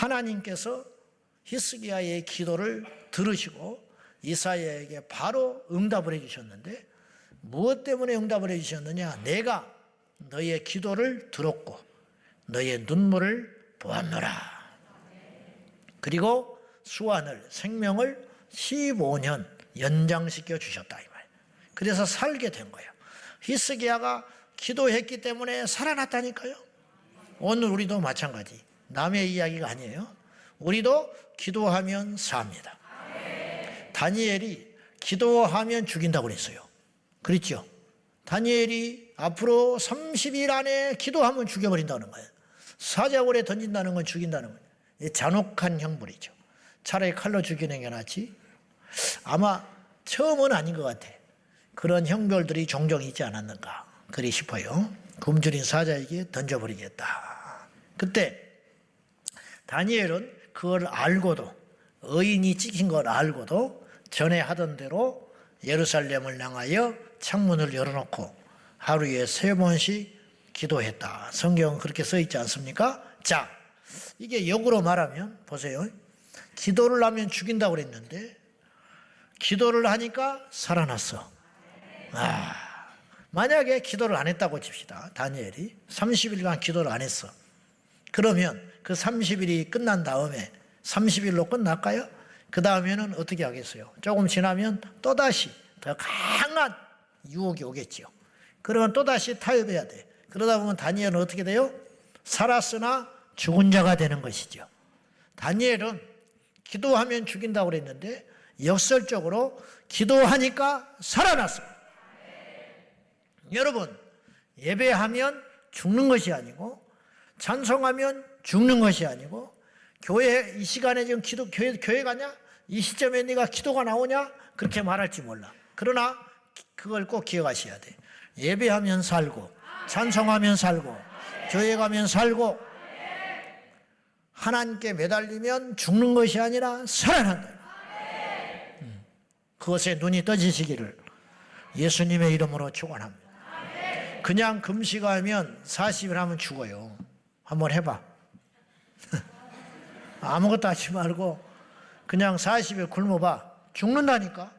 하나님께서 히스기야의 기도를 들으시고 이사야에게 바로 응답을 해주셨는데, 무엇 때문에 응답을 해주셨느냐? 내가 너의 기도를 들었고 너의 눈물을 보았노라. 그리고 수완을, 생명을 15년 연장시켜 주셨다 이 말. 그래서 살게 된 거예요. 히스기야가 기도했기 때문에 살아났다니까요. 오늘 우리도 마찬가지. 남의 이야기가 아니에요. 우리도 기도하면 삽니다. 다니엘이 기도하면 죽인다고 그랬어요. 그렇죠? 다니엘이 앞으로 30일 안에 기도하면 죽여버린다는 거예요. 사자굴에 던진다는 건 죽인다는 거예요. 잔혹한 형벌이죠. 차라리 칼로 죽이는 게 낫지. 아마 처음은 아닌 것 같아. 그런 형벌들이 종종 있지 않았는가 그리 싶어요. 굶주린 사자에게 던져버리겠다. 그때 다니엘은 그걸 알고도, 의인이 찍힌 걸 알고도 전에 하던 대로 예루살렘을 향하여 창문을 열어놓고 하루에 3번씩 기도했다. 성경은 그렇게 써 있지 않습니까? 자, 이게 역으로 말하면 보세요. 기도를 하면 죽인다고 그랬는데 기도를 하니까 살아났어. 만약에 기도를 안 했다고 칩시다. 다니엘이 30일간 기도를 안 했어. 그러면 그 30일이 끝난 다음에 30일로 끝날까요? 그 다음에는 어떻게 하겠어요? 조금 지나면 또다시 더 강한 유혹이 오겠죠. 그러면 또다시 타협해야 돼. 그러다 보면 다니엘은 어떻게 돼요? 살았으나 죽은 자가 되는 것이죠. 다니엘은 기도하면 죽인다고 그랬는데 역설적으로 기도하니까 살아났어요. 여러분, 예배하면 죽는 것이 아니고, 찬송하면 죽는 것이 아니고, 교회 이 시간에 지금 교회 가냐? 이 시점에 네가 기도가 나오냐? 그렇게 말할지 몰라. 그러나 그걸 꼭 기억하셔야 돼. 예배하면 살고, 찬송하면 살고, 교회 가면 살고, 하나님께 매달리면 죽는 것이 아니라 살아난다. 그것에 눈이 떠지시기를 예수님의 이름으로 축원합니다. 그냥 금식하면 40일 하면 죽어요. 한번 해봐. 아무것도 하지 말고 그냥 40일 굶어봐. 죽는다니까.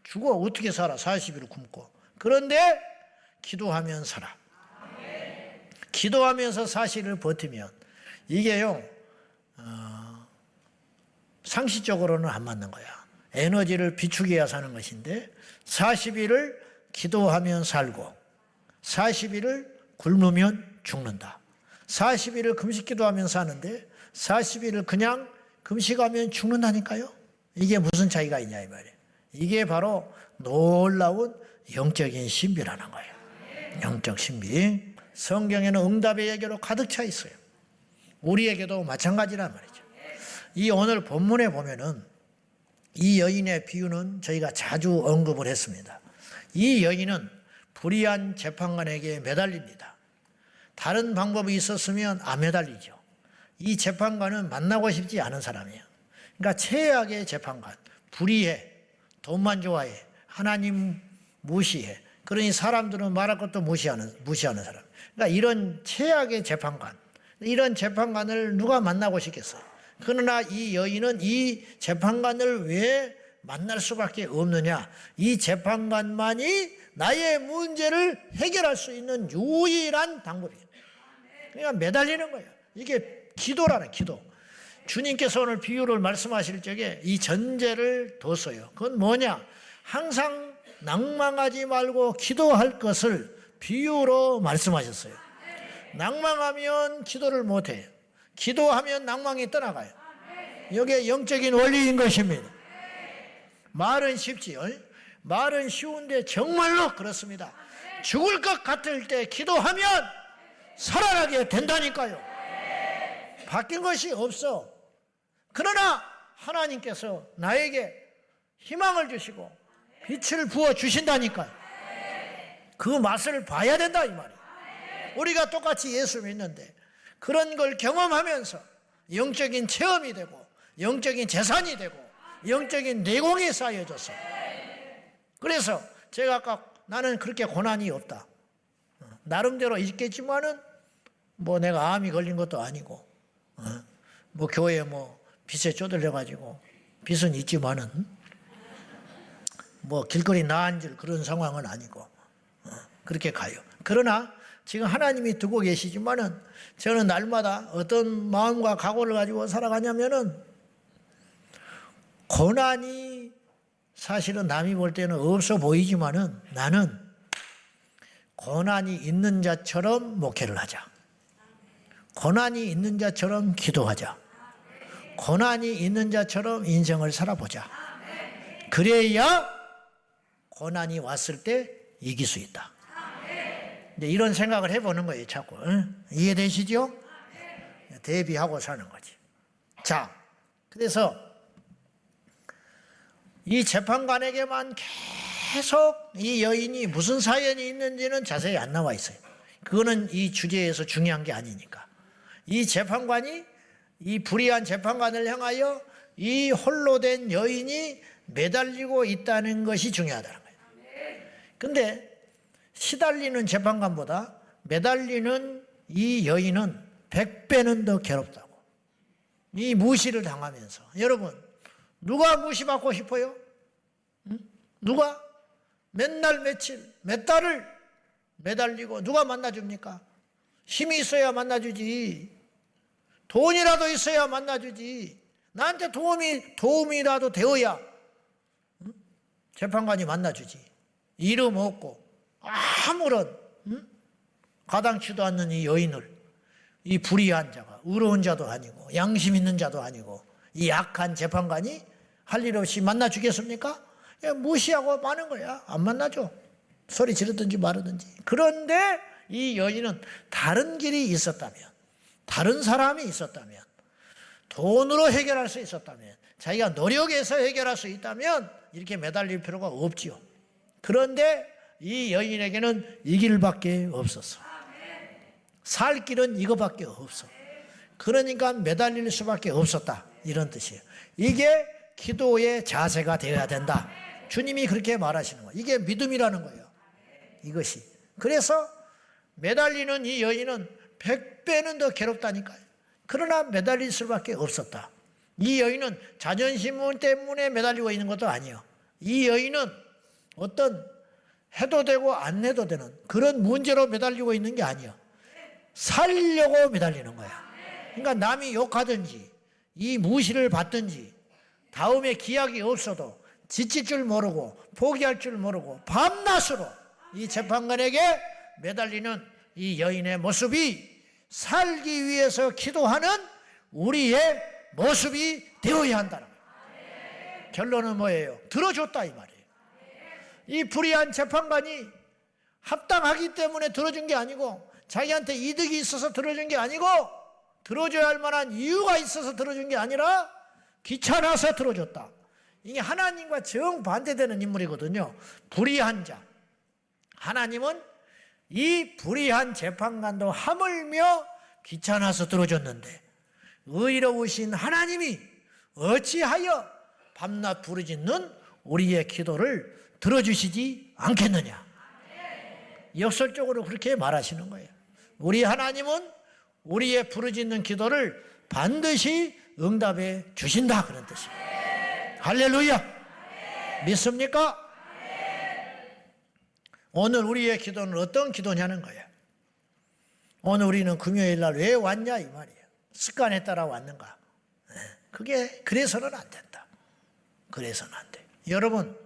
죽어. 어떻게 살아? 40일 굶고. 그런데 기도하면 살아. 기도하면서 40일을 버티면 이게요, 상식적으로는 안 맞는 거야. 에너지를 비축해야 사는 것인데 40일을 기도하면 살고 40일을 굶으면 죽는다. 40일을 금식 기도하면 사는데 40일을 그냥 금식하면 죽는다니까요. 이게 무슨 차이가 있냐 이 말이에요. 이게 바로 놀라운 영적인 신비라는 거예요. 영적 신비. 성경에는 응답의 얘기로 가득 차 있어요. 우리에게도 마찬가지란 말이죠. 이 오늘 본문에 보면은 이 여인의 비유는 저희가 자주 언급을 했습니다. 이 여인은 불의한 재판관에게 매달립니다. 다른 방법이 있었으면 안 매달리죠. 이 재판관은 만나고 싶지 않은 사람이에요. 그러니까 최악의 재판관, 불의해, 돈만 좋아해, 하나님 무시해. 그러니 사람들은 말할 것도 무시하는 사람. 그러니까 이런 최악의 재판관, 이런 재판관을 누가 만나고 싶겠어요? 그러나 이 여인은 이 재판관을 왜 만날 수밖에 없느냐? 이 재판관만이 나의 문제를 해결할 수 있는 유일한 방법이에요. 그러니까 매달리는 거예요. 이게 기도라는 기도. 주님께서 오늘 비유를 말씀하실 적에 이 전제를 뒀어요. 그건 뭐냐? 항상 낭망하지 말고 기도할 것을 비유로 말씀하셨어요. 낭망하면 기도를 못해요. 기도하면 낭망이 떠나가요. 이게 영적인 원리인 것입니다. 말은 쉽지요. 말은 쉬운데 정말로 그렇습니다. 죽을 것 같을 때 기도하면 살아나게 된다니까요. 바뀐 것이 없어. 그러나 하나님께서 나에게 희망을 주시고 빛을 부어 주신다니까요. 그 맛을 봐야 된다 이 말이에요. 우리가 똑같이 예수 믿는데 그런 걸 경험하면서 영적인 체험이 되고 영적인 재산이 되고 영적인 내공이 쌓여져서, 그래서 제가 아까 나는 그렇게 고난이 없다. 나름대로 있겠지만은 뭐 내가 암이 걸린 것도 아니고 뭐 교회 빚에 쪼들려가지고 빚은 있지만은 길거리 나앉을 그런 상황은 아니고 그렇게 가요. 그러나 지금 하나님이 두고 계시지만은 저는 날마다 어떤 마음과 각오를 가지고 살아가냐면은 고난이 사실은 남이 볼 때는 없어 보이지만은 나는 고난이 있는 자처럼 목회를 하자. 고난이 있는 자처럼 기도하자. 고난이 있는 자처럼 인생을 살아보자. 그래야 고난이 왔을 때 이길 수 있다. 이런 생각을 해보는 거예요, 자꾸. 이해되시죠? 대비하고 사는 거지. 자, 그래서 이 재판관에게만 계속 이 여인이 무슨 사연이 있는지는 자세히 안 나와 있어요. 그거는 이 주제에서 중요한 게 아니니까. 이 재판관이 이 불의한 재판관을 향하여 이 홀로 된 여인이 매달리고 있다는 것이 중요하다는 거예요. 근데 시달리는 재판관보다 매달리는 이 여인은 100배는 더 괴롭다고. 이 무시를 당하면서. 여러분, 누가 무시받고 싶어요? 누가? 맨날 며칠, 몇 달을 매달리고 누가 만나줍니까? 힘이 있어야 만나주지. 돈이라도 있어야 만나주지. 나한테 도움이라도 되어야 재판관이 만나주지. 이름 없고 아무런 가당치도 않는 이 여인을 이 불의한 자가 의로운 자도 아니고 양심 있는 자도 아니고 이 약한 재판관이 할 일 없이 만나주겠습니까? 무시하고 마는 거야. 안 만나죠. 소리 지르든지 말든지. 그런데 이 여인은 다른 길이 있었다면, 다른 사람이 있었다면, 돈으로 해결할 수 있었다면, 자기가 노력해서 해결할 수 있다면 이렇게 매달릴 필요가 없지요. 그런데 이 여인에게는 이 길밖에 없었어. 살 길은 이거밖에 없어. 그러니까 매달릴 수밖에 없었다. 이런 뜻이에요. 이게 기도의 자세가 되어야 된다. 주님이 그렇게 말하시는 거예요. 이게 믿음이라는 거예요. 이것이. 그래서 매달리는 이 여인은 100배는 더 괴롭다니까요. 그러나 매달릴 수밖에 없었다. 이 여인은 자존심 때문에 매달리고 있는 것도 아니에요. 이 여인은 어떤 해도 되고 안 해도 되는 그런 문제로 매달리고 있는 게 아니에요. 살려고 매달리는 거야. 그러니까 남이 욕하든지 이 무시를 받든지 다음에 기약이 없어도 지칠 줄 모르고 포기할 줄 모르고 밤낮으로 이 재판관에게 매달리는 이 여인의 모습이 살기 위해서 기도하는 우리의 모습이 되어야 한다는 거예요. 결론은 뭐예요? 들어줬다 이 말이에요. 이 불의한 재판관이 합당하기 때문에 들어준 게 아니고 자기한테 이득이 있어서 들어준 게 아니고 들어줘야 할 만한 이유가 있어서 들어준 게 아니라 귀찮아서 들어줬다. 이게 하나님과 정반대되는 인물이거든요. 불의한 자. 하나님은 이 불의한 재판관도 하물며 귀찮아서 들어줬는데 의로우신 하나님이 어찌하여 밤낮 부르짖는 우리의 기도를 들어주시지 않겠느냐. 역설적으로 그렇게 말하시는 거예요. 우리 하나님은 우리의 부르짖는 기도를 반드시 응답해 주신다 그런 뜻입니다. 할렐루야. 믿습니까? 오늘 우리의 기도는 어떤 기도냐는 거예요. 오늘 우리는 금요일 날 왜 왔냐 이 말이에요. 습관에 따라 왔는가. 그게 그래서는 안 된다. 그래서는 안 돼. 여러분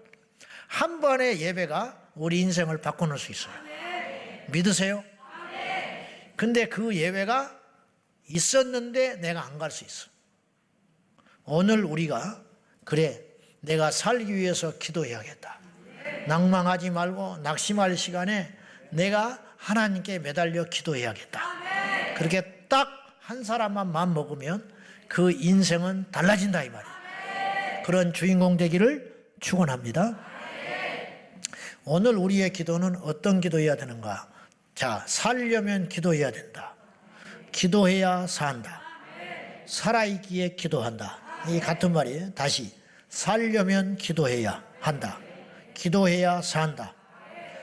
한 번의 예배가 우리 인생을 바꿔놓을 수 있어요. 믿으세요? 근데 그 예배가 있었는데 내가 안 갈 수 있어. 오늘 우리가 그래 내가 살기 위해서 기도해야겠다. 낭망하지 말고 낙심할 시간에 내가 하나님께 매달려 기도해야겠다. 그렇게 딱 한 사람만 마음 먹으면 그 인생은 달라진다 이 말이에요. 그런 주인공 되기를 축원합니다. 오늘 우리의 기도는 어떤 기도해야 되는가? 자, 살려면 기도해야 된다. 기도해야 산다. 살아있기에 기도한다. 이 같은 말이에요. 다시 살려면 기도해야 한다. 기도해야 산다.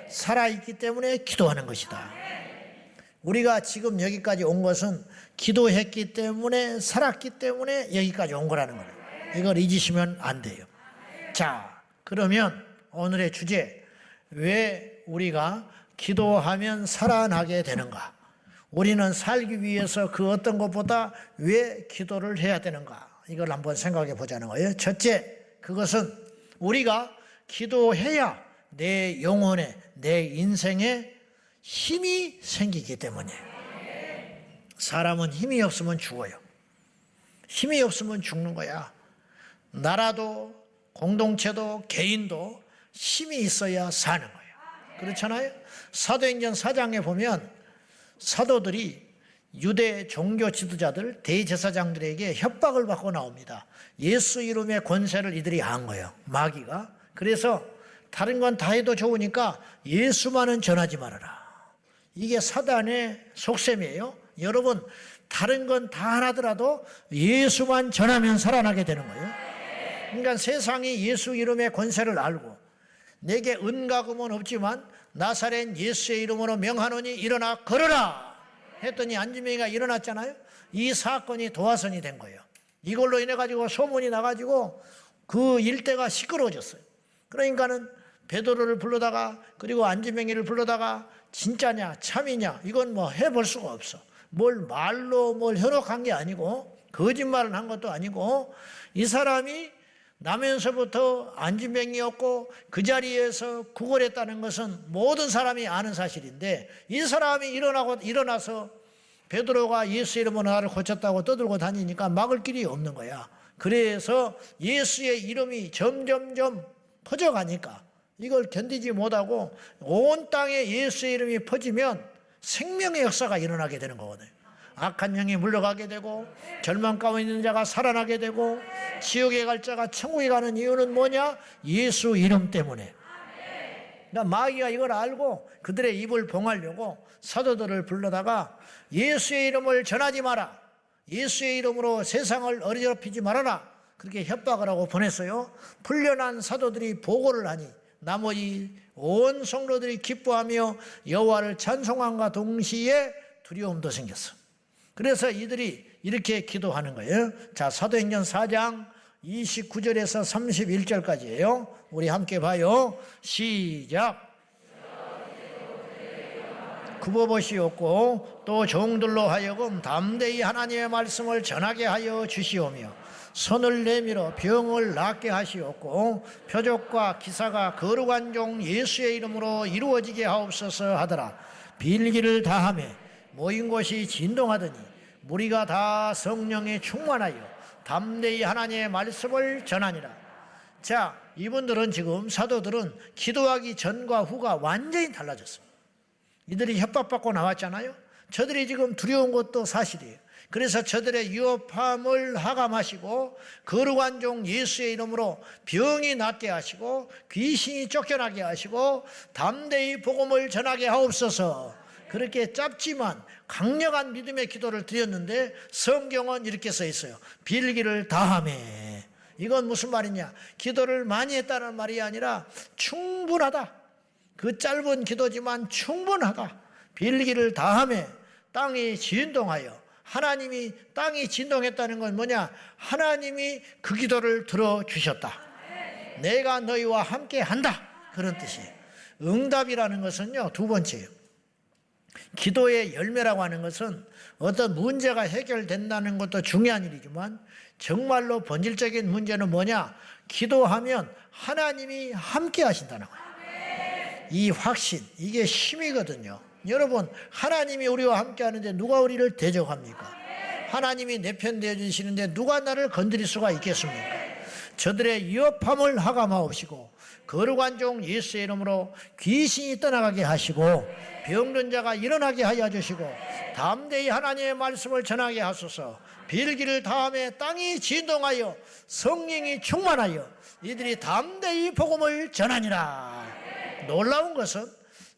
살아있기 때문에 기도하는 것이다. 우리가 지금 여기까지 온 것은 기도했기 때문에, 살았기 때문에 여기까지 온 거라는 거예요. 이걸 잊으시면 안 돼요. 자, 그러면 오늘의 주제, 왜 우리가 기도하면 살아나게 되는가? 우리는 살기 위해서 그 어떤 것보다 왜 기도를 해야 되는가? 이걸 한번 생각해 보자는 거예요. 첫째, 그것은 우리가 기도해야 내 영혼에, 내 인생에 힘이 생기기 때문이에요. 사람은 힘이 없으면 죽어요. 힘이 없으면 죽는 거야. 나라도, 공동체도, 개인도 힘이 있어야 사는 거예요. 그렇잖아요? 사도행전 4장에 보면 사도들이 유대 종교 지도자들, 대제사장들에게 협박을 받고 나옵니다. 예수 이름의 권세를 이들이 안 거예요. 마귀가. 그래서 다른 건 다 해도 좋으니까 예수만은 전하지 말아라. 이게 사단의 속셈이에요. 여러분, 다른 건 다 하더라도 예수만 전하면 살아나게 되는 거예요. 그러니까 세상이 예수 이름의 권세를 알고 내게 은가금은 없지만 나사렛 예수의 이름으로 명하노니 일어나 걸어라 했더니 안진뱅이가 일어났잖아요. 이 사건이 도화선이 된 거예요. 이걸로 인해 가지고 소문이 나가지고 그 일대가 시끄러워졌어요. 그러니까는 베드로를 불러다가, 그리고 안진뱅이를 불러다가 진짜냐 참이냐 이건 뭐 해볼 수가 없어. 뭘 말로 뭘 현혹한 게 아니고 거짓말을 한 것도 아니고, 이 사람이 나면서부터 안진뱅이였고 그 자리에서 구걸했다는 것은 모든 사람이 아는 사실인데, 이 사람이 일어나서 베드로가 예수 이름으로 나를 고쳤다고 떠들고 다니니까 막을 길이 없는 거야. 그래서 예수의 이름이 점점점 퍼져가니까 이걸 견디지 못하고 온 땅에 예수의 이름이 퍼지면 생명의 역사가 일어나게 되는 거거든요. 악한 영이 물러가게 되고 절망 가운데 있는 자가 살아나게 되고 지옥에 갈 자가 천국에 가는 이유는 뭐냐? 예수 이름 때문에. 그러니까 마귀가 이걸 알고 그들의 입을 봉하려고 사도들을 불러다가 예수의 이름을 전하지 마라, 예수의 이름으로 세상을 어지럽히지 말아라, 그렇게 협박을 하고 보냈어요. 풀려난 사도들이 보고를 하니 나머지 온 성도들이 기뻐하며 여호와를 찬송함과 동시에 두려움도 생겼어. 그래서 이들이 이렇게 기도하는 거예요. 자, 사도행전 4장 29절에서 31절까지예요. 우리 함께 봐요. 시작. 구버봇이었고 또 종들로 하여금 담대히 하나님의 말씀을 전하게 하여 주시오며 손을 내밀어 병을 낫게 하시었고 표적과 기사가 거룩한 종 예수의 이름으로 이루어지게 하옵소서 하더라. 빌기를 다하며 모인 곳이 진동하더니 무리가 다 성령에 충만하여 담대히 하나님의 말씀을 전하니라. 자, 이분들은 지금 사도들은 기도하기 전과 후가 완전히 달라졌어요. 이들이 협박받고 나왔잖아요. 저들이 지금 두려운 것도 사실이에요. 그래서 저들의 위협함을 하감하시고 거룩한 종 예수의 이름으로 병이 낫게 하시고 귀신이 쫓겨나게 하시고 담대히 복음을 전하게 하옵소서. 그렇게 짧지만 강력한 믿음의 기도를 드렸는데 성경은 이렇게 써 있어요. 빌기를 다하며. 이건 무슨 말이냐? 기도를 많이 했다는 말이 아니라 충분하다. 그 짧은 기도지만 충분하다. 빌기를 다하며 땅이 진동하여. 하나님이 땅이 진동했다는 건 뭐냐? 하나님이 그 기도를 들어주셨다. 내가 너희와 함께 한다. 그런 뜻이에요. 응답이라는 것은요, 두 번째예요. 기도의 열매라고 하는 것은 어떤 문제가 해결된다는 것도 중요한 일이지만 정말로 본질적인 문제는 뭐냐? 기도하면 하나님이 함께 하신다는 거예요. 이 확신, 이게 힘이거든요. 여러분, 하나님이 우리와 함께 하는데 누가 우리를 대적합니까? 하나님이 내 편 되어주시는데 누가 나를 건드릴 수가 있겠습니까? 저들의 위협함을 하감하옵시고 거룩한 종 예수의 이름으로 귀신이 떠나가게 하시고 병든 자가 일어나게 하여 주시고 담대히 하나님의 말씀을 전하게 하소서. 빌기를 다하며 땅이 진동하여 성령이 충만하여 이들이 담대히 복음을 전하니라. 놀라운 것은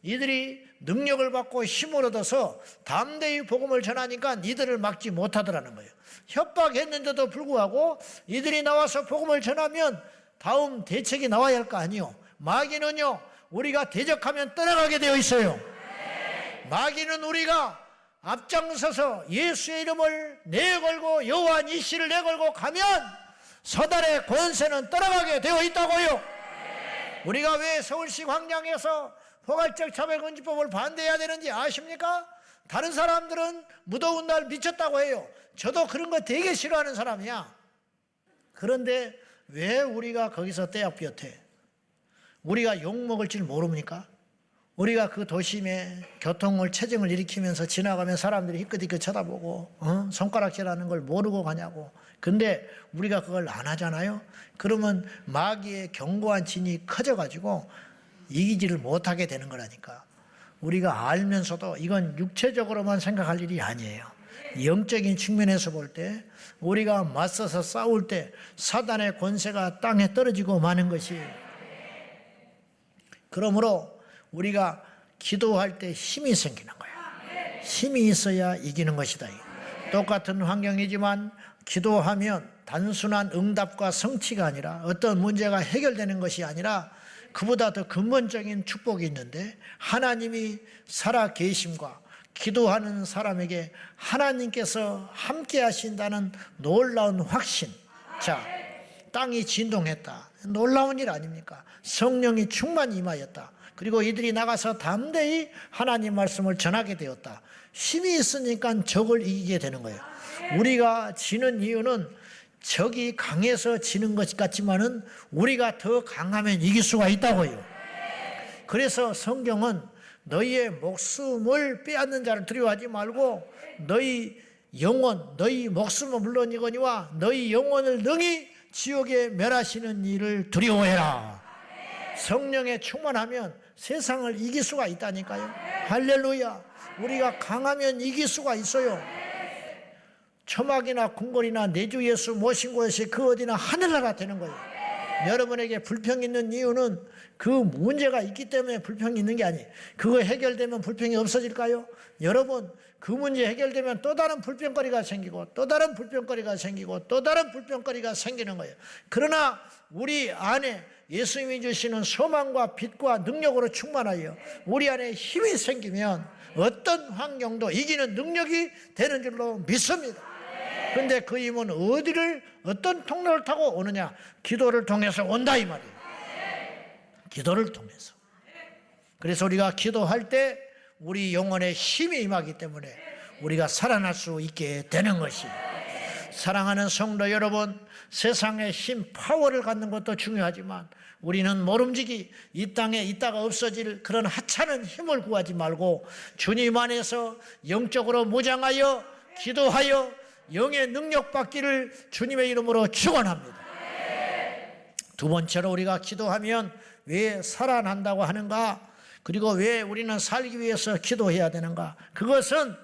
이들이 능력을 받고 힘을 얻어서 담대히 복음을 전하니까 이들을 막지 못하더라는 거예요. 협박했는데도 불구하고 이들이 나와서 복음을 전하면 다음 대책이 나와야 할 거 아니에요. 마귀는요, 우리가 대적하면 떠나가게 되어 있어요. 마귀는 우리가 앞장서서 예수의 이름을 내걸고 여호와 니시를 내걸고 가면 사단의 권세는 떠나가게 되어 있다고요. 우리가 왜 서울시 광장에서 포괄적 차별금지법을 반대해야 되는지 아십니까? 다른 사람들은 무더운 날 미쳤다고 해요. 저도 그런 거 되게 싫어하는 사람이야. 그런데 왜 우리가 거기서 떼약볕에 우리가 욕먹을 줄 모릅니까? 우리가 그 도심에 교통을 체증을 일으키면서 지나가면 사람들이 희끗희끗 쳐다보고 손가락질하는 걸 모르고 가냐고. 근데 우리가 그걸 안 하잖아요. 그러면 마귀의 견고한 진이 커져가지고 이기지를 못하게 되는 거라니까. 우리가 알면서도 이건 육체적으로만 생각할 일이 아니에요. 영적인 측면에서 볼 때 우리가 맞서서 싸울 때 사단의 권세가 땅에 떨어지고 마는 것이, 그러므로 우리가 기도할 때 힘이 생기는 거야. 힘이 있어야 이기는 것이다. 똑같은 환경이지만 기도하면 단순한 응답과 성취가 아니라 어떤 문제가 해결되는 것이 아니라 그보다 더 근본적인 축복이 있는데, 하나님이 살아 계심과 기도하는 사람에게 하나님께서 함께 하신다는 놀라운 확신. 자, 땅이 진동했다. 놀라운 일 아닙니까? 성령이 충만히 임하였다. 그리고 이들이 나가서 담대히 하나님 말씀을 전하게 되었다. 힘이 있으니까 적을 이기게 되는 거예요. 우리가 지는 이유는 적이 강해서 지는 것 같지만은 우리가 더 강하면 이길 수가 있다고요. 그래서 성경은 너희의 목숨을 빼앗는 자를 두려워하지 말고 너희 영혼, 너희 목숨은 물론이거니와 너희 영혼을 능히 지옥에 멸하시는 일을 두려워해라. 성령에 충만하면 세상을 이길 수가 있다니까요. 할렐루야. 우리가 강하면 이길 수가 있어요. 초막이나 궁궐이나 내주 예수 모신 곳이 그 어디나 하늘나라 되는 거예요. 여러분에게 불평이 있는 이유는 그 문제가 있기 때문에 불평이 있는 게 아니에요. 그거 해결되면 불평이 없어질까요? 여러분, 그 문제 해결되면 또 다른 불평거리가 생기고 또 다른 불평거리가 생기고 또 다른 불평거리가 생기는 거예요. 그러나 우리 안에 예수님이 주시는 소망과 빛과 능력으로 충만하여 우리 안에 힘이 생기면 어떤 환경도 이기는 능력이 되는 줄로 믿습니다. 그런데 그 힘은 어떤 통로를 타고 오느냐? 기도를 통해서 온다 이 말이에요. 기도를 통해서. 그래서 우리가 기도할 때 우리 영혼에 힘이 임하기 때문에 우리가 살아날 수 있게 되는 것이에요. 사랑하는 성도 여러분, 세상의 힘, 파워를 갖는 것도 중요하지만 우리는 모름지기 이 땅에 있다가 없어질 그런 하찮은 힘을 구하지 말고 주님 안에서 영적으로 무장하여 기도하여 영의 능력 받기를 주님의 이름으로 축원합니다. 두 번째로 우리가 기도하면 왜 살아난다고 하는가? 그리고 왜 우리는 살기 위해서 기도해야 되는가? 그것은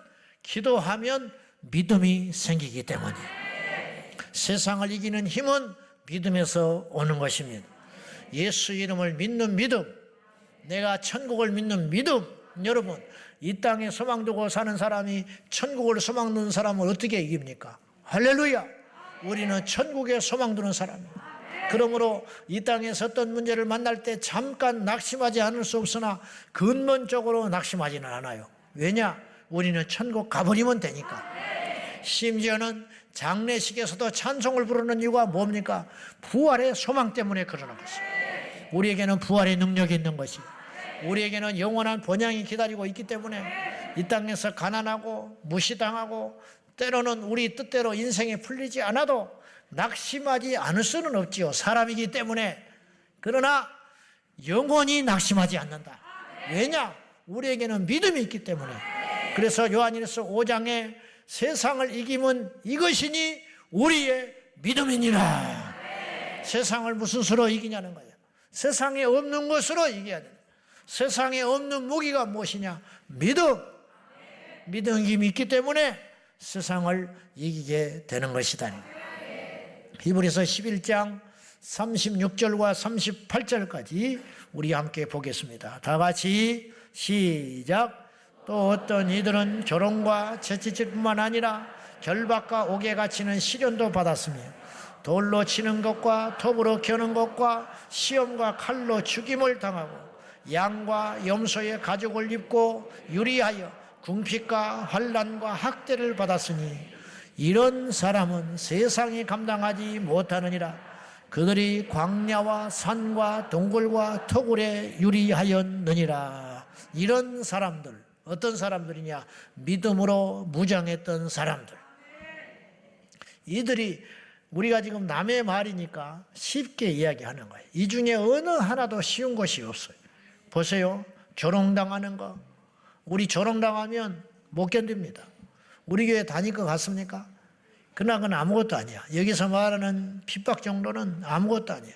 기도하면 믿음이 생기기 때문이에요. 세상을 이기는 힘은 믿음에서 오는 것입니다. 예수 이름을 믿는 믿음, 내가 천국을 믿는 믿음. 여러분, 이 땅에 소망 두고 사는 사람이 천국을 소망 두는 사람을 어떻게 이깁니까? 할렐루야! 우리는 천국에 소망 두는 사람입니다. 그러므로 이 땅에서 어떤 문제를 만날 때 잠깐 낙심하지 않을 수 없으나 근본적으로 낙심하지는 않아요. 왜냐? 우리는 천국 가버리면 되니까. 심지어는 장례식에서도 찬송을 부르는 이유가 뭡니까? 부활의 소망 때문에 그러는 것입니다. 우리에게는 부활의 능력이 있는 것이고 우리에게는 영원한 번영이 기다리고 있기 때문에 이 땅에서 가난하고 무시당하고 때로는 우리 뜻대로 인생이 풀리지 않아도 낙심하지 않을 수는 없지요. 사람이기 때문에. 그러나 영원히 낙심하지 않는다. 왜냐? 우리에게는 믿음이 있기 때문에. 그래서 요한일서 5장에 세상을 이기면 이것이니 우리의 믿음이니라. 세상을 무슨 수로 이기냐는 거예요. 세상에 없는 것으로 이겨야 된다. 세상에 없는 무기가 무엇이냐? 믿음. 믿음이 있기 때문에 세상을 이기게 되는 것이다. 히브리서 11장 36절과 38절까지 우리 함께 보겠습니다. 다 같이 시작. 또 어떤 이들은 조롱과 채찍질뿐만 아니라 결박과 옥에 갇히는 시련도 받았으며 돌로 치는 것과 톱으로 겨는 것과 시험과 칼로 죽임을 당하고 양과 염소의 가죽을 입고 유리하여 궁핍과 환난과 학대를 받았으니 이런 사람은 세상이 감당하지 못하느니라. 그들이 광야와 산과 동굴과 터굴에 유리하였느니라. 이런 사람들, 어떤 사람들이냐? 믿음으로 무장했던 사람들. 이들이 우리가 지금 남의 말이니까 쉽게 이야기하는 거예요. 이 중에 어느 하나도 쉬운 것이 없어요. 보세요. 조롱당하는 거. 우리 조롱당하면 못 견딥니다. 우리 교회 다닐 것 같습니까? 그러나 그건 아무것도 아니야. 여기서 말하는 핍박 정도는 아무것도 아니야.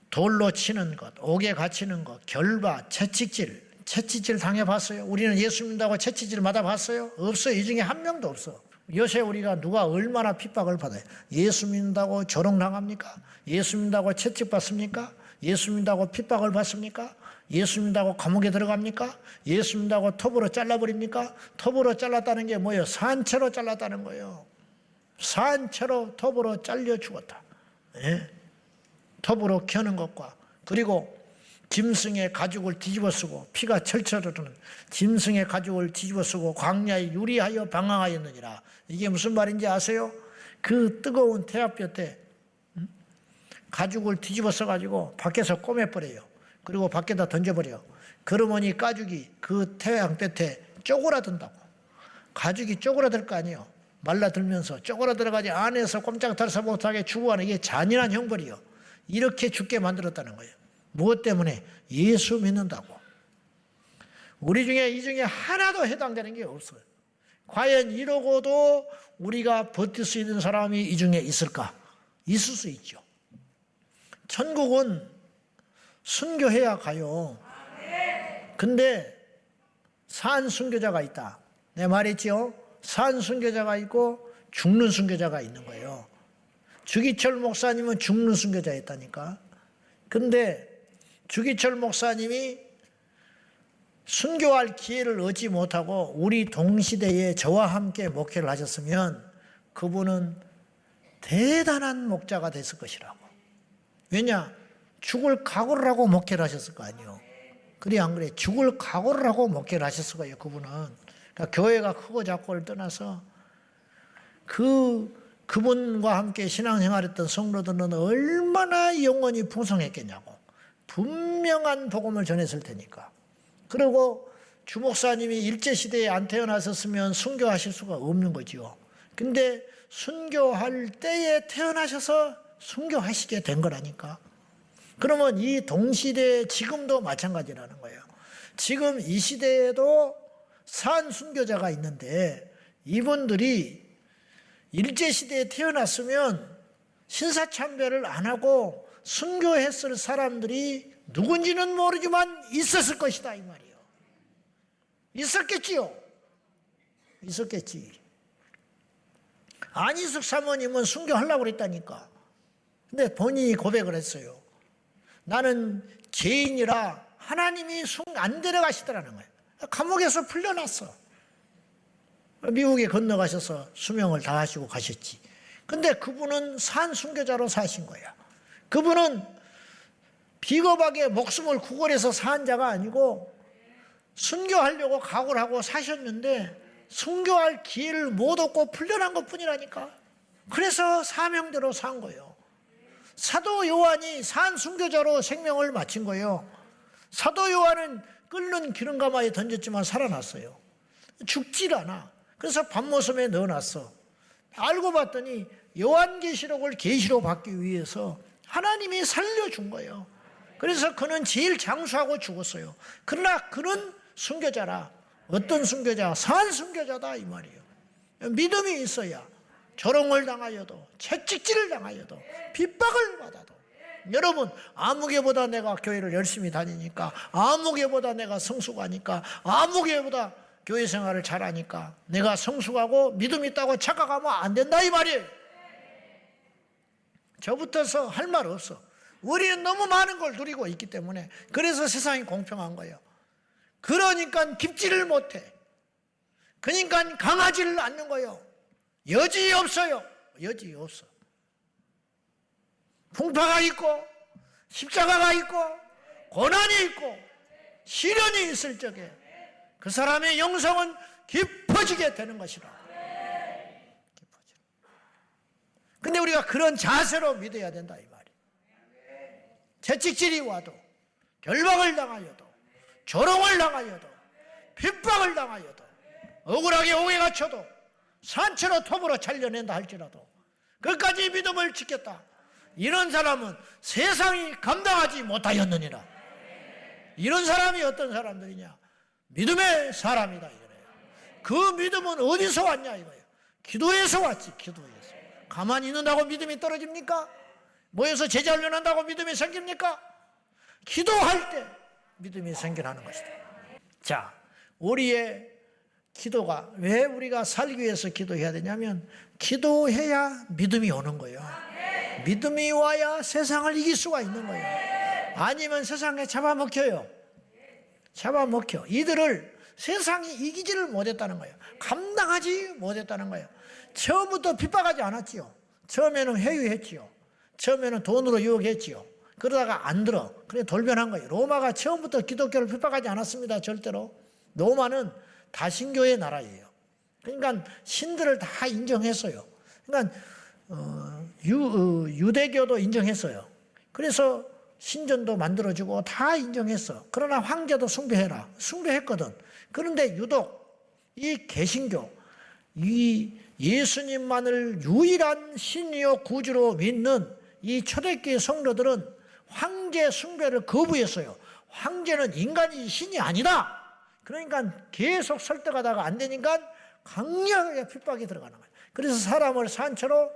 돌로 치는 것, 옥에 갇히는 것, 결바, 채찍질 당해봤어요? 우리는 예수 믿는다고 채찍질 맞아봤어요? 없어요. 이 중에 한 명도 없어. 요새 우리가 누가 얼마나 핍박을 받아요? 예수 믿는다고 조롱당합니까? 예수 믿는다고 채찍받습니까? 예수 믿는다고 핍박을 받습니까? 예수 믿는다고 감옥에 들어갑니까? 예수 믿는다고 톱으로 잘라버립니까? 톱으로 잘랐다는 게 뭐예요? 산채로 잘랐다는 거예요. 산채로 톱으로 잘려 죽었다. 예? 톱으로 켜는 것과, 그리고 짐승의 가죽을 뒤집어 쓰고 피가 철철 흐르는 짐승의 가죽을 뒤집어 쓰고 광야에 유리하여 방황하였느니라. 이게 무슨 말인지 아세요? 그 뜨거운 태압볕에 가죽을 뒤집어 써가지고 밖에서 꼬매버려요. 그리고 밖에다 던져버려요. 그러면 이 가죽이 그 태양볕에 쪼그라든다고. 가죽이 쪼그라들 거 아니에요. 말라들면서 쪼그라들어가지고 안에서 꼼짝 달싹 못하게 죽어가는, 이게 잔인한 형벌이요. 이렇게 죽게 만들었다는 거예요. 무엇 때문에? 예수 믿는다고. 우리 중에 이 중에 하나도 해당되는 게 없어요. 과연 이러고도 우리가 버틸 수 있는 사람이 이 중에 있을까? 있을 수 있죠. 천국은 순교해야 가요. 근데 산 순교자가 있다. 내 말했죠? 산 순교자가 있고 죽는 순교자가 있는 거예요. 주기철 목사님은 죽는 순교자였다니까. 근데 주기철 목사님이 순교할 기회를 얻지 못하고 우리 동시대에 저와 함께 목회를 하셨으면 그분은 대단한 목자가 됐을 것이라고. 왜냐? 죽을 각오를 하고 목회를 하셨을 거 아니에요. 그래 안 그래? 죽을 각오를 하고 목회를 하셨을 거예요. 그분은. 그러니까 교회가 크고 작고를 떠나서 그분과 함께 신앙생활했던 성도들은 얼마나 영혼이 풍성했겠냐고. 분명한 복음을 전했을 테니까. 그리고 주 목사님이 일제시대에 안 태어나셨으면 순교하실 수가 없는 거지요. 근데 순교할 때에 태어나셔서 순교하시게 된 거라니까. 그러면 이 동시대에 지금도 마찬가지라는 거예요. 지금 이 시대에도 산 순교자가 있는데 이분들이 일제시대에 태어났으면 신사참배를 안 하고 순교했을 사람들이 누군지는 모르지만 있었을 것이다 이 말이에요. 있었겠지요. 있었겠지. 안희숙 사모님은 순교하려고 그랬다니까. 근데 본인이 고백을 했어요. 나는 죄인이라 하나님이 안 데려가시더라는 거예요. 감옥에서 풀려났어. 미국에 건너가셔서 수명을 다하시고 가셨지. 근데 그분은 산 순교자로 사신 거야. 그분은 비겁하게 목숨을 구걸해서 산 자가 아니고 순교하려고 각오를 하고 사셨는데 순교할 기회를 못 얻고 풀려난 것뿐이라니까. 그래서 사명대로 산 거예요. 사도 요한이 산 순교자로 생명을 마친 거예요. 사도 요한은 끓는 기름가마에 던졌지만 살아났어요. 죽질 않아. 그래서 밤모섬에 넣어놨어. 알고 봤더니 요한계시록을 계시로 받기 위해서 하나님이 살려준 거예요. 그래서 그는 제일 장수하고 죽었어요. 그러나 그는 순교자라. 어떤 순교자? 산 순교자다 이 말이에요. 믿음이 있어야 조롱을 당하여도 채찍질을 당하여도 핍박을 받아도, 여러분 아무개보다 내가 교회를 열심히 다니니까, 아무개보다 내가 성숙하니까, 아무개보다 교회 생활을 잘하니까 내가 성숙하고 믿음 있다고 착각하면 안 된다 이 말이에요. 저부터서 할 말 없어. 우리는 너무 많은 걸 누리고 있기 때문에. 그래서 세상이 공평한 거예요. 그러니까 깊지를 못해. 그러니까 강하지를 않는 거예요. 여지 없어요. 여지 없어. 풍파가 있고 십자가가 있고 고난이 있고 시련이 있을 적에 그 사람의 영성은 깊어지게 되는 것이라. 근데 우리가 그런 자세로 믿어야 된다 이 말이에요. 채찍질이 와도, 결박을 당하여도, 조롱을 당하여도, 핍박을 당하여도, 억울하게 옥에 갇혀도, 산채로 톱으로 잘려낸다 할지라도 끝까지 믿음을 지켰다. 이런 사람은 세상이 감당하지 못하였느니라. 이런 사람이 어떤 사람들이냐? 믿음의 사람이다 이거예요. 그 믿음은 어디서 왔냐 이거예요. 기도에서 왔지. 기도에서. 가만히 있는다고 믿음이 떨어집니까? 모여서 제자 훈련한다고 믿음이 생깁니까? 기도할 때 믿음이 생겨나는 것이다. 자, 우리의 기도가 왜 우리가 살기 위해서 기도해야 되냐면 기도해야 믿음이 오는 거예요. 믿음이 와야 세상을 이길 수가 있는 거예요. 아니면 세상에 잡아먹혀요. 잡아먹혀. 이들을 세상이 이기지를 못했다는 거예요. 감당하지 못했다는 거예요. 처음부터 핍박하지 않았지요. 처음에는 회유했지요. 처음에는 돈으로 유혹했지요. 그러다가 안 들어. 그래 돌변한 거예요. 로마가 처음부터 기독교를 핍박하지 않았습니다. 절대로. 로마는 다신교의 나라예요. 그러니까 신들을 다 인정했어요. 그러니까 유대교도 인정했어요. 그래서 신전도 만들어주고 다 인정했어. 그러나 황제도 숭배해라. 숭배했거든. 그런데 유독 이 개신교, 이 예수님만을 유일한 신이요 구주로 믿는 이 초대교회 성도들은 황제 숭배를 거부했어요. 황제는 인간이 신이 아니다. 그러니까 계속 설득하다가 안 되니까 강력하게 핍박이 들어가는 거예요. 그래서 사람을 산채로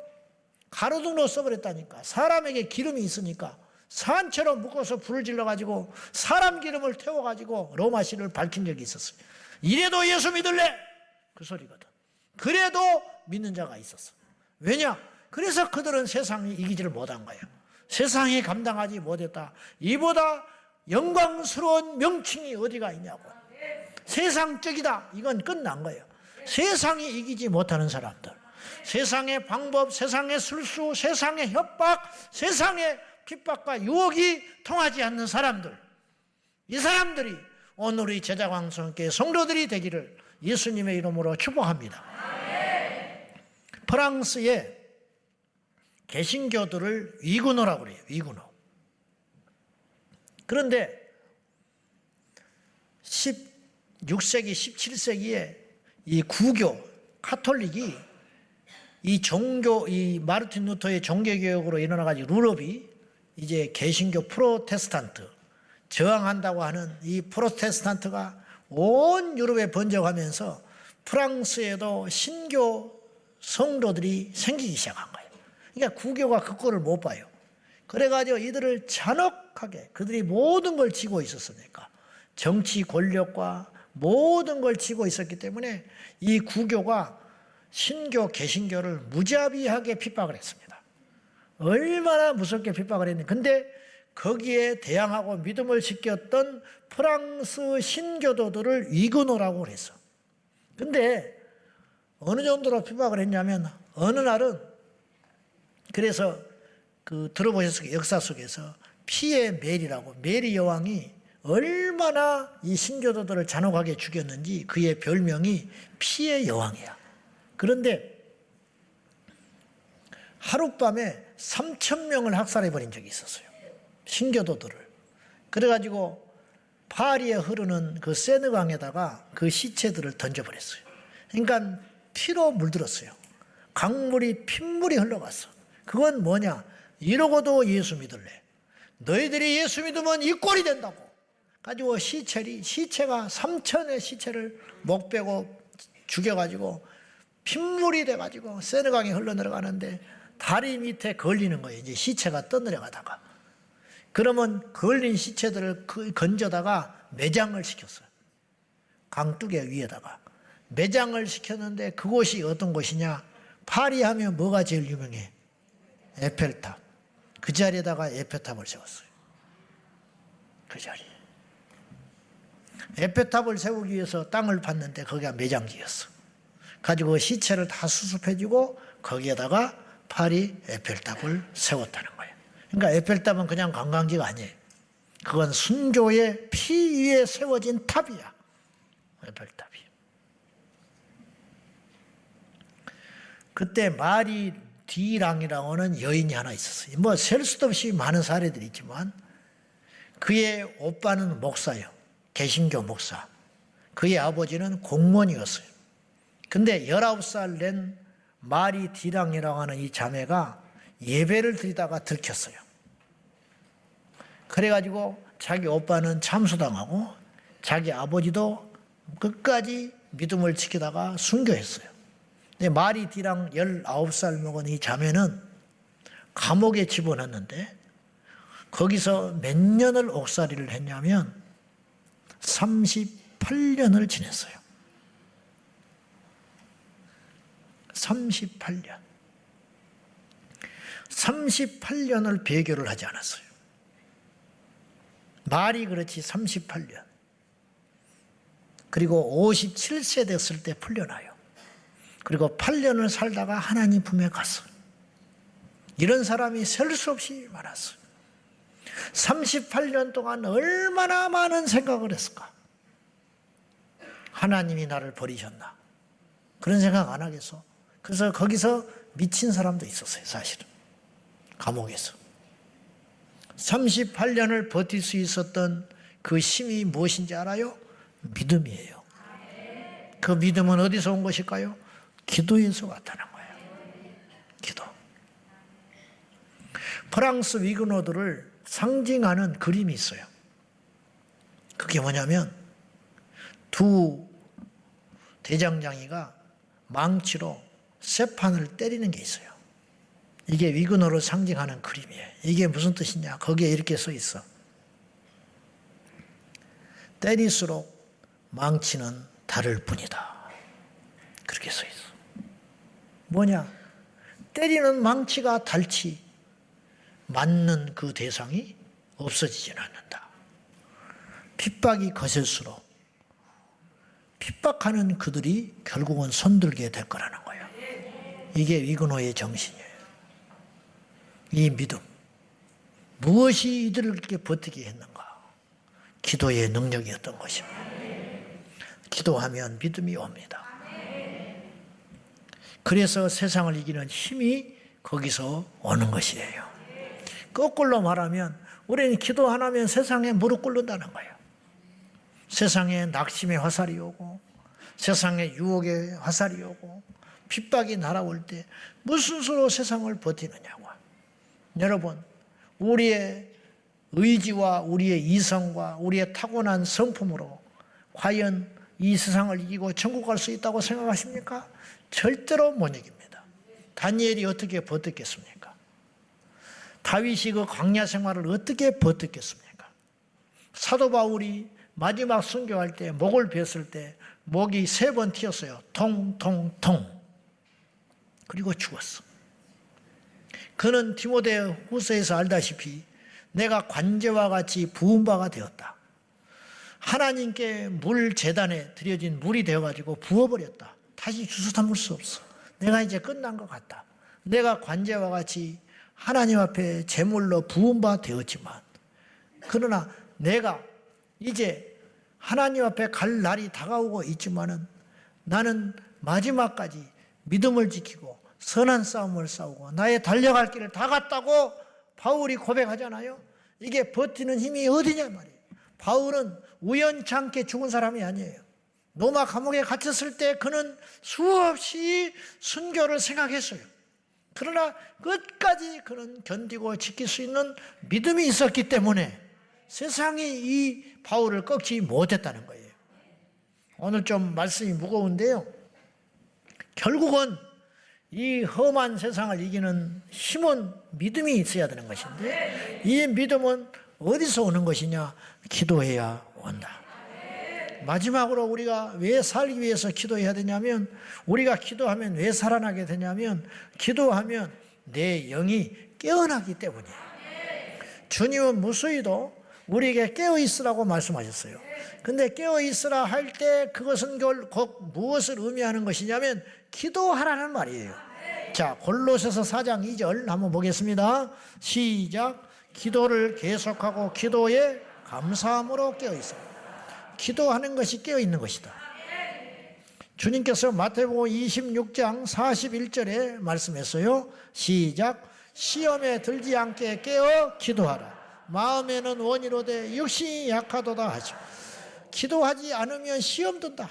가로등으로 써버렸다니까. 사람에게 기름이 있으니까 산채로 묶어서 불을 질러가지고 사람 기름을 태워가지고 로마시를 밝힌 적이 있었어요. 이래도 예수 믿을래? 그 소리거든. 그래도 믿는 자가 있었어. 왜냐? 그래서 그들은 세상이 이기지를 못한 거예요. 세상이 감당하지 못했다. 이보다 영광스러운 명칭이 어디가 있냐고. 세상적이다. 이건 끝난 거예요. 세상이 이기지 못하는 사람들. 세상의 방법, 세상의 술수, 세상의 협박, 세상의 핍박과 유혹이 통하지 않는 사람들. 이 사람들이 오늘 우리 제자광성교회 성도들이 되기를 예수님의 이름으로 축복합니다. 프랑스의 개신교들을 위구노라고 그래요. 위구노. 그런데 16세기, 17세기에 이 구교, 카톨릭이 이 종교, 이 마르틴 루터의 종교개혁으로 일어나가지고 유럽이 이제 개신교 프로테스탄트, 저항한다고 하는 이 프로테스탄트가 온 유럽에 번져가면서 프랑스에도 신교 성도들이 생기기 시작한 거예요. 그러니까 구교가 그 꼴을 못 봐요. 그래가지고 이들을 잔혹하게 그들이 모든 걸 쥐고 있었으니까 정치 권력과 모든 걸 쥐고 있었기 때문에 이 구교가 신교, 개신교를 무자비하게 핍박을 했습니다. 얼마나 무섭게 핍박을 했는데 근데 거기에 대항하고 믿음을 지켰던 프랑스 신교도들을 위구노라고 그랬어. 근데 어느 정도로 핍박을 했냐면 어느 날은 그래서 그 들어보셨을 거예요. 역사 속에서 피의 메리라고 메리 여왕이 얼마나 이 신교도들을 잔혹하게 죽였는지 그의 별명이 피의 여왕이야. 그런데 하룻밤에 3,000명을 학살해버린 적이 있었어요. 신교도들을. 그래가지고 파리에 흐르는 그 세느강에다가 그 시체들을 던져버렸어요. 그러니까 피로 물들었어요. 강물이 핏물이 흘러갔어. 그건 뭐냐? 이러고도 예수 믿을래. 너희들이 예수 믿으면 이 꼴이 된다고. 가지고 시체가 3,000의 시체를 목 빼고 죽여가지고 핏물이 돼가지고 세느강에 흘러내려가는데 다리 밑에 걸리는 거예요. 이제 시체가 떠내려가다가. 그러면 걸린 시체들을 건져다가 매장을 시켰어요. 강둑에 위에다가. 매장을 시켰는데 그곳이 어떤 곳이냐? 파리 하면 뭐가 제일 유명해? 에펠탑. 그 자리에다가 에펠탑을 세웠어요. 그 자리에. 에펠탑을 세우기 위해서 땅을 팠는데 거기가 매장지였어. 가지고 시체를 다 수습해주고 거기에다가 파리 에펠탑을 세웠다는 거예요. 그러니까 에펠탑은 그냥 관광지가 아니에요. 그건 순교의 피 위에 세워진 탑이야. 8답이. 그때 마리 디랑이라고 하는 여인이 하나 있었어요. 뭐 셀 수도 없이 많은 사례들이 있지만 그의 오빠는 목사예요. 개신교 목사. 그의 아버지는 공무원이었어요. 근데 19살 된 마리 디랑이라고 하는 이 자매가 예배를 드리다가 들켰어요. 그래가지고 자기 오빠는 참수당하고 자기 아버지도 끝까지 믿음을 지키다가 순교했어요. 근데 마리 디랑 19살 먹은 이 자매는 감옥에 집어넣었는데 거기서 몇 년을 옥살이를 했냐면 38년을 지냈어요. 38년. 38년을 배교를 하지 않았어요. 말이 그렇지 38년. 그리고 57세 됐을 때 풀려나요. 그리고 8년을 살다가 하나님 품에 갔어요. 이런 사람이 셀 수 없이 많았어요. 38년 동안 얼마나 많은 생각을 했을까? 하나님이 나를 버리셨나? 그런 생각 안 하겠어? 그래서 거기서 미친 사람도 있었어요, 사실은. 감옥에서. 38년을 버틸 수 있었던 그 힘이 무엇인지 알아요? 믿음이에요. 그 믿음은 어디서 온 것일까요? 기도에서 나타난 거예요. 기도. 프랑스 위그노드를 상징하는 그림이 있어요. 그게 뭐냐면 두 대장장이가 망치로 쇠판을 때리는 게 있어요. 이게 위그노를 상징하는 그림이에요. 이게 무슨 뜻이냐? 거기에 이렇게 써 있어. 때릴수록 망치는 다를 뿐이다. 그렇게 써 있어. 뭐냐? 때리는 망치가 닳지 맞는 그 대상이 없어지지는 않는다. 핍박이 거셀수록 핍박하는 그들이 결국은 손들게 될 거라는 거예요. 이게 위그노의 정신이에요. 이 믿음. 무엇이 이들을 그렇게 버티게 했는가? 기도의 능력이었던 것입니다. 기도하면 믿음이 옵니다. 그래서 세상을 이기는 힘이 거기서 오는 것이에요. 거꾸로 말하면 우리는 기도 안 하면 세상에 무릎 꿇는다는 거예요. 세상에 낙심의 화살이 오고 세상에 유혹의 화살이 오고 핍박이 날아올 때 무슨 수로 세상을 버티느냐고. 여러분, 우리의 의지와 우리의 이성과 우리의 타고난 성품으로 과연 이 세상을 이기고 천국 갈 수 있다고 생각하십니까? 절대로 못 이깁니다. 다니엘이 어떻게 버텼겠습니까? 다윗이 그 광야 생활을 어떻게 버텼겠습니까? 사도 바울이 마지막 순교할 때 목을 베었을 때 목이 3번 튀었어요. 통통통. 그리고 죽었어. 그는 디모데 후서에서 알다시피 내가 관제와 같이 부은 바가 되었다. 하나님께 물 제단에 드려진 물이 되어가지고 부어버렸다. 다시 주워 담을 수 없어. 내가 이제 끝난 것 같다. 내가 관제와 같이 하나님 앞에 제물로 부은 바 되었지만 그러나 내가 이제 하나님 앞에 갈 날이 다가오고 있지만은 나는 마지막까지 믿음을 지키고 선한 싸움을 싸우고 나의 달려갈 길을 다 갔다고 바울이 고백하잖아요. 이게 버티는 힘이 어디냐 말이에요. 바울은 우연찮게 죽은 사람이 아니에요. 로마 감옥에 갇혔을 때 그는 수없이 순교를 생각했어요. 그러나 끝까지 그는 견디고 지킬 수 있는 믿음이 있었기 때문에 세상이 이 바울을 꺾지 못했다는 거예요. 오늘 좀 말씀이 무거운데요. 결국은 이 험한 세상을 이기는 힘은 믿음이 있어야 되는 것인데 이 믿음은 어디서 오는 것이냐? 기도해야 온다. 마지막으로 우리가 왜 살기 위해서 기도해야 되냐면 우리가 기도하면 왜 살아나게 되냐면 기도하면 내 영이 깨어나기 때문이에요. 주님은 무수히도 우리에게 깨어있으라고 말씀하셨어요. 근데 깨어있으라 할 때 그것은 결국 무엇을 의미하는 것이냐면 기도하라는 말이에요. 자, 골로새서 4장 2절 한번 보겠습니다. 시작. 기도를 계속하고 기도에 감사함으로 깨어있어. 기도하는 것이 깨어있는 것이다. 주님께서 마태복음 26장 41절에 말씀했어요. 시작. 시험에 들지 않게 깨어 기도하라. 마음에는 원이로되 육신이 약하도다 하시고. 기도하지 않으면 시험 든다.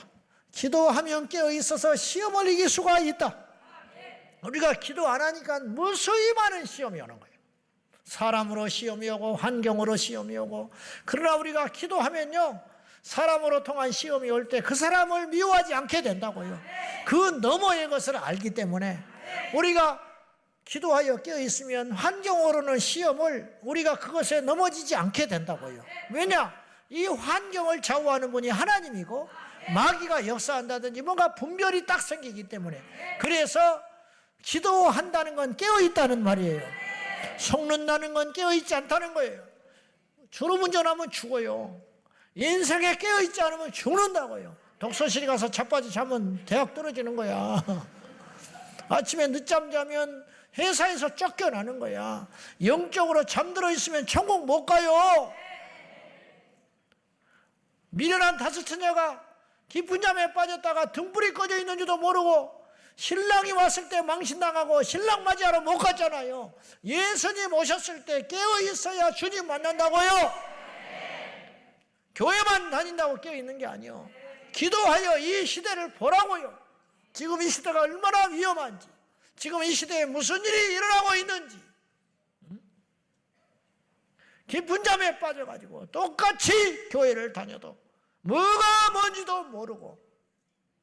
기도하면 깨어 있어서 시험을 이길 수가 있다. 우리가 기도 안 하니까 무수히 많은 시험이 오는 거예요. 사람으로 시험이 오고 환경으로 시험이 오고. 그러나 우리가 기도하면요, 사람으로 통한 시험이 올 때 그 사람을 미워하지 않게 된다고요. 그 너머의 것을 알기 때문에 우리가 기도하여 깨어있으면 환경으로는 시험을 우리가 그것에 넘어지지 않게 된다고요. 왜냐? 이 환경을 좌우하는 분이 하나님이고 마귀가 역사한다든지 뭔가 분별이 딱 생기기 때문에. 그래서 기도한다는 건 깨어있다는 말이에요. 속는다는 건 깨어있지 않다는 거예요. 졸음운전하면 죽어요. 인생에 깨어있지 않으면 죽는다고요. 독서실에 가서 자빠져 자면 대학 떨어지는 거야. 아침에 늦잠 자면 회사에서 쫓겨나는 거야. 영적으로 잠들어 있으면 천국 못 가요. 미련한 다섯 처녀가 깊은 잠에 빠졌다가 등불이 꺼져 있는지도 모르고 신랑이 왔을 때 망신당하고 신랑 맞이하러 못 갔잖아요. 예수님 오셨을 때 깨어있어야 주님 만난다고요. 교회만 다닌다고 깨어있는 게 아니요. 기도하여 이 시대를 보라고요. 지금 이 시대가 얼마나 위험한지, 지금 이 시대에 무슨 일이 일어나고 있는지. 깊은 잠에 빠져가지고 똑같이 교회를 다녀도 뭐가 뭔지도 모르고,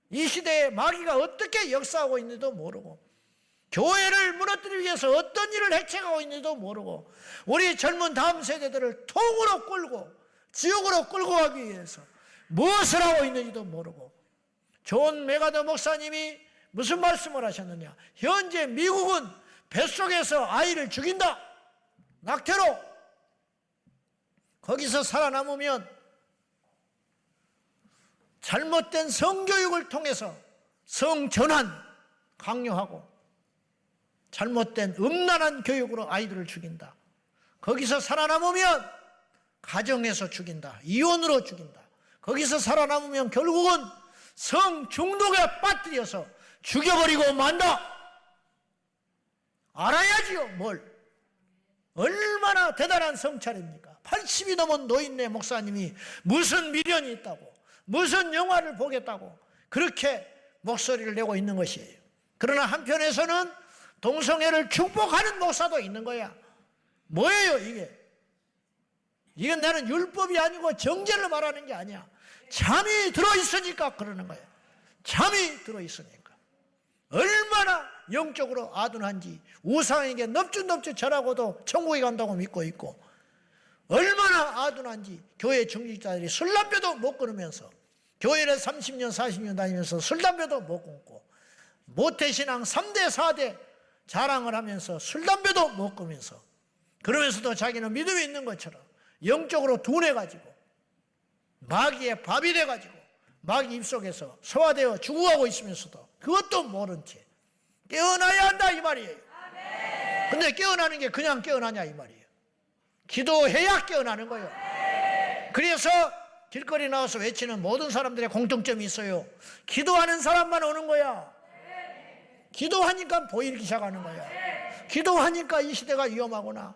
이 시대에 마귀가 어떻게 역사하고 있는지도 모르고, 교회를 무너뜨리기 위해서 어떤 일을 해체하고 있는지도 모르고, 우리 젊은 다음 세대들을 통으로 끌고 지옥으로 끌고 가기 위해서 무엇을 하고 있는지도 모르고. 존 메가더 목사님이 무슨 말씀을 하셨느냐? 현재 미국은 뱃속에서 아이를 죽인다. 낙태로. 거기서 살아남으면 잘못된 성교육을 통해서 성전환 강요하고 잘못된 음란한 교육으로 아이들을 죽인다. 거기서 살아남으면 가정에서 죽인다. 이혼으로 죽인다. 거기서 살아남으면 결국은 성중독에 빠뜨려서 죽여버리고 만다. 알아야지요. 뭘. 얼마나 대단한 성찰입니까? 80이 넘은 노인네 목사님이 무슨 미련이 있다고, 무슨 영화를 보겠다고 그렇게 목소리를 내고 있는 것이에요. 그러나 한편에서는 동성애를 축복하는 목사도 있는 거야. 뭐예요 이게? 이건 나는 율법이 아니고 정죄를 말하는 게 아니야. 잠이 들어있으니까 그러는 거야. 잠이 들어있으니까. 얼마나 영적으로 아둔한지, 우상에게 넙죽넙죽 절하고도 천국에 간다고 믿고 있고, 얼마나 아둔한지 교회 중직자들이 술 담배도 못 끊으면서, 교회를 30년 40년 다니면서 술 담배도 못 끊고, 모태신앙 3대 4대 자랑을 하면서 술 담배도 못 끊으면서, 그러면서도 자기는 믿음이 있는 것처럼 영적으로 둔해가지고 마귀의 밥이 돼가지고 마귀 입속에서 소화되어 죽어가고 있으면서도 그것도 모른 채 깨어나야 한다 이 말이에요. 근데 깨어나는 게 그냥 깨어나냐 이 말이에요. 기도해야 깨어나는 거예요. 그래서 길거리 나와서 외치는 모든 사람들의 공통점이 있어요. 기도하는 사람만 오는 거야. 기도하니까 보이기 시작하는 거야. 기도하니까 이 시대가 위험하구나.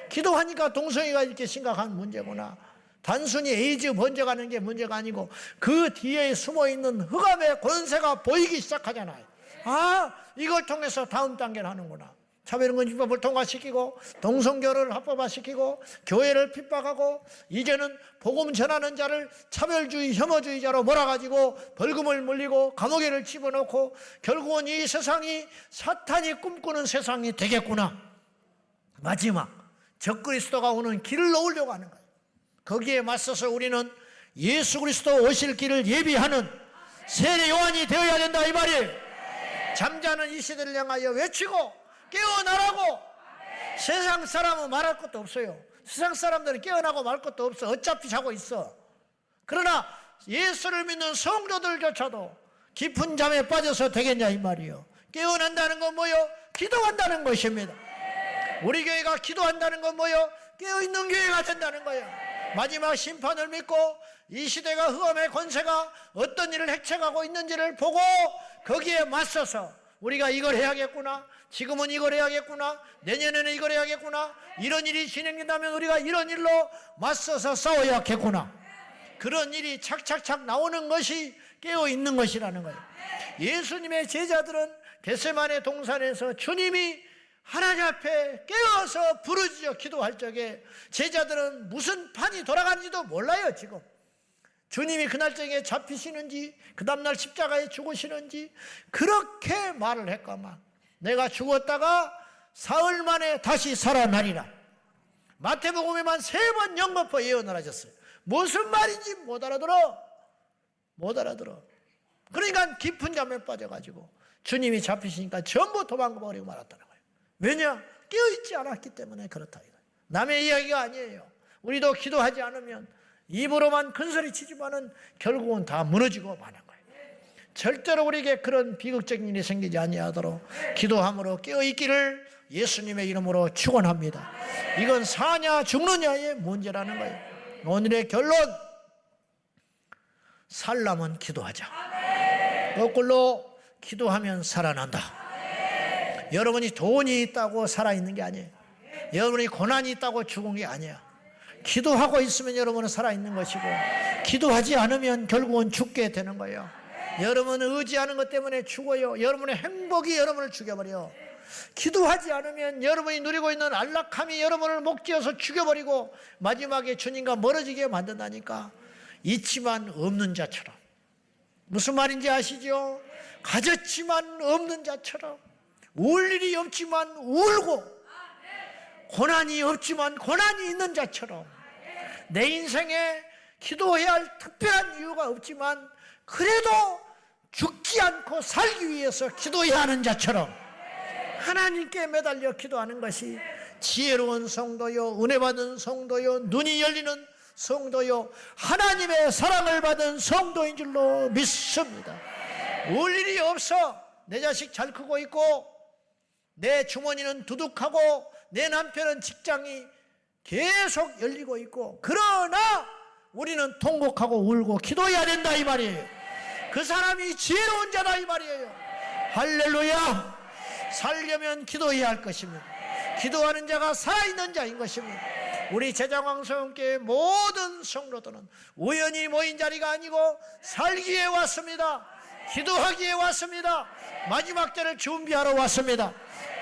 기도하니까 동성애가 이렇게 심각한 문제구나. 단순히 에이즈 번져가는 게 문제가 아니고 그 뒤에 숨어있는 흑암의 권세가 보이기 시작하잖아요. 아, 이걸 통해서 다음 단계를 하는구나. 차별금지법을 통과시키고 동성교를 합법화시키고 교회를 핍박하고 이제는 복음 전하는 자를 차별주의 혐오주의자로 몰아가지고 벌금을 물리고 감옥에를 집어넣고 결국은 이 세상이 사탄이 꿈꾸는 세상이 되겠구나. 마지막 적그리스도가 오는 길을 놓으려고 하는 거예요. 거기에 맞서서 우리는 예수 그리스도 오실 길을 예비하는 세례 요한이 되어야 된다 이 말이에요. 잠자는 이 시대를 향하여 외치고 깨어나라고. 세상 사람은 말할 것도 없어요. 세상 사람들은 깨어나고 말 것도 없어. 어차피 자고 있어. 그러나 예수를 믿는 성도들조차도 깊은 잠에 빠져서 되겠냐 이 말이에요. 깨어난다는 건 뭐요? 기도한다는 것입니다. 우리 교회가 기도한다는 건 뭐요? 깨어있는 교회가 된다는 거예요. 마지막 심판을 믿고 이 시대가 흑암의 권세가 어떤 일을 핵책하고 있는지를 보고 거기에 맞서서 우리가 이걸 해야겠구나, 지금은 이걸 해야겠구나, 내년에는 이걸 해야겠구나, 이런 일이 진행된다면 우리가 이런 일로 맞서서 싸워야겠구나, 그런 일이 착착착 나오는 것이 깨어있는 것이라는 거예요. 예수님의 제자들은 겟세마네 동산에서 주님이 하나님 앞에 깨어서 부르짖어 기도할 적에 제자들은 무슨 판이 돌아가는지도 몰라요. 지금 주님이 그날 저녁에 잡히시는지 그 다음날 십자가에 죽으시는지 그렇게 말을 했가만 내가 죽었다가 사흘 만에 다시 살아나리라. 마태복음에만 3번 연거푸 예언을 하셨어요. 무슨 말인지 못 알아들어. 그러니까 깊은 잠에 빠져가지고 주님이 잡히시니까 전부 도망가버리고 말았다는 거예요. 왜냐? 깨어있지 않았기 때문에 그렇다 이거예요. 남의 이야기가 아니에요. 우리도 기도하지 않으면 입으로만 큰소리 치지만은 결국은 다 무너지고 마는 거예요. 절대로 우리에게 그런 비극적인 일이 생기지 아니하도록 기도함으로 깨어있기를 예수님의 이름으로 축원합니다. 이건 사냐 죽느냐의 문제라는 거예요. 오늘의 결론, 살려면 기도하자. 거꾸로 기도하면 살아난다. 여러분이 돈이 있다고 살아있는 게 아니에요. 여러분이 고난이 있다고 죽은 게 아니에요. 기도하고 있으면 여러분은 살아있는 것이고 기도하지 않으면 결국은 죽게 되는 거예요. 여러분은 의지하는 것 때문에 죽어요. 여러분의 행복이 여러분을 죽여버려요. 기도하지 않으면 여러분이 누리고 있는 안락함이 여러분을 목지어서 죽여버리고 마지막에 주님과 멀어지게 만든다니까. 있지만 없는 자처럼. 무슨 말인지 아시죠? 가졌지만 없는 자처럼, 울 일이 없지만 울고 고난이 없지만 고난이 있는 자처럼, 내 인생에 기도해야 할 특별한 이유가 없지만 그래도 죽지 않고 살기 위해서 기도해야 하는 자처럼 하나님께 매달려 기도하는 것이 지혜로운 성도요, 은혜 받은 성도요, 눈이 열리는 성도요, 하나님의 사랑을 받은 성도인 줄로 믿습니다. 울 일이 없어. 내 자식 잘 크고 있고 내 주머니는 두둑하고 내 남편은 직장이 계속 열리고 있고, 그러나 우리는 통곡하고 울고 기도해야 된다 이 말이에요. 그 사람이 지혜로운 자다 이 말이에요. 할렐루야. 살려면 기도해야 할 것입니다. 기도하는 자가 살아있는 자인 것입니다. 우리 제장왕성교회 모든 성도들은 우연히 모인 자리가 아니고 살기에 왔습니다. 기도하기에 왔습니다. 마지막 때를 준비하러 왔습니다.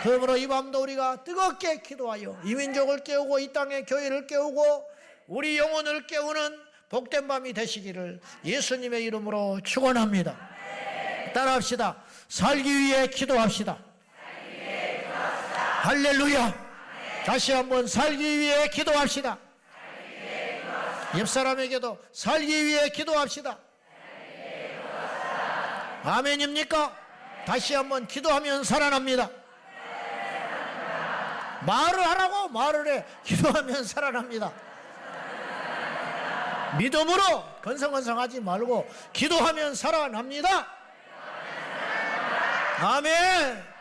그러므로 이 밤도 우리가 뜨겁게 기도하여 이 민족을 깨우고 이 땅의 교회를 깨우고 우리 영혼을 깨우는 복된 밤이 되시기를 예수님의 이름으로 축원합니다. 따라합시다. 살기 위해 기도합시다. 할렐루야. 다시 한번 살기 위해 기도합시다. 옆 사람에게도 살기 위해 기도합시다. 아멘입니까? 다시 한번 기도하면 살아납니다. 말을 하라고 말을 해. 기도하면 살아납니다. 믿음으로 건성건성하지 말고 기도하면 살아납니다. 아멘.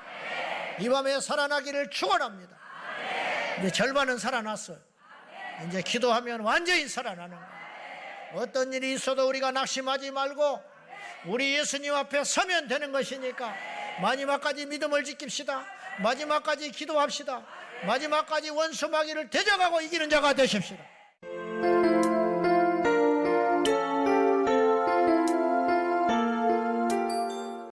이 밤에 살아나기를 축원합니다. 이제 절반은 살아났어요. 이제 기도하면 완전히 살아나는 거예요. 어떤 일이 있어도 우리가 낙심하지 말고 우리 예수님 앞에 서면 되는 것이니까 마지막까지 믿음을 지킵시다. 마지막까지 기도합시다. 마지막까지 원수 마귀를 대적하고 이기는 자가 되십시다.